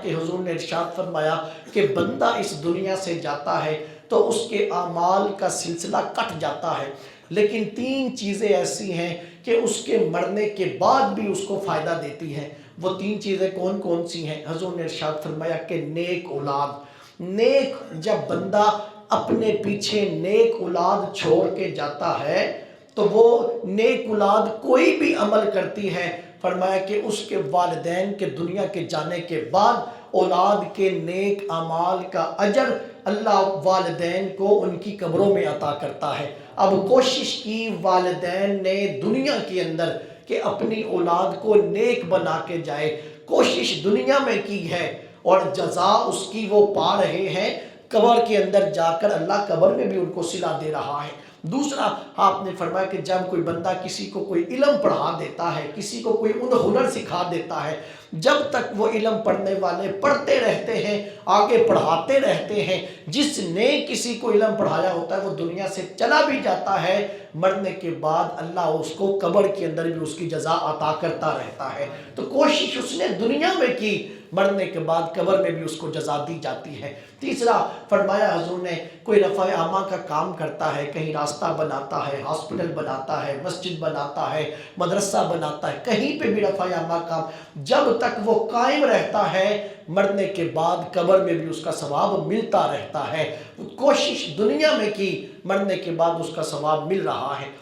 کہ حضور نے ارشاد فرمایا کہ بندہ اس دنیا سے جاتا ہے تو اس کے اعمال کا سلسلہ کٹ جاتا ہے، لیکن تین چیزیں ایسی ہیں کہ اس کے مرنے کے بعد بھی اس کو فائدہ دیتی ہیں۔ وہ تین چیزیں کون کون سی ہیں؟ حضور نے ارشاد فرمایا کہ نیک اولاد۔ نیک جب بندہ اپنے پیچھے نیک اولاد چھوڑ کے جاتا ہے تو وہ نیک اولاد کوئی بھی عمل کرتی ہے، فرمایا کہ اس کے والدین کے دنیا کے جانے کے بعد اولاد کے نیک اعمال کا اجر اللہ والدین کو ان کی قبروں میں عطا کرتا ہے۔ اب کوشش کی والدین نے دنیا کے اندر کہ اپنی اولاد کو نیک بنا کے جائے، کوشش دنیا میں کی ہے اور جزا اس کی وہ پا رہے ہیں، قبر کے اندر جا کر اللہ قبر میں بھی ان کو صلہ دے رہا ہے۔ دوسرا آپ نے فرمایا کہ جب کوئی بندہ کسی کو کوئی علم پڑھا دیتا ہے، کسی کو کوئی ہنر سکھا دیتا ہے، جب تک وہ علم پڑھنے والے پڑھتے رہتے ہیں، آگے پڑھاتے رہتے ہیں، جس نے کسی کو علم پڑھایا ہوتا ہے وہ دنیا سے چلا بھی جاتا ہے، مرنے کے بعد اللہ اس کو قبر کے اندر بھی اس کی جزا عطا کرتا رہتا ہے۔ تو کوشش اس نے دنیا میں کی، مرنے کے بعد قبر میں بھی اس کو جزا دی جاتی ہے۔ تیسرا فرمایا حضور نے کوئی رفع عامہ کا کام کرتا ہے، کہیں راستہ بناتا ہے، ہاسپٹل بناتا ہے، مسجد بناتا ہے، مدرسہ بناتا ہے، کہیں پہ بھی رفع عامہ کام جب تک وہ قائم رہتا ہے، مرنے کے بعد قبر میں بھی اس کا ثواب ملتا رہتا ہے۔ کوشش دنیا میں کی، مرنے کے بعد اس کا ثواب مل رہا ہے۔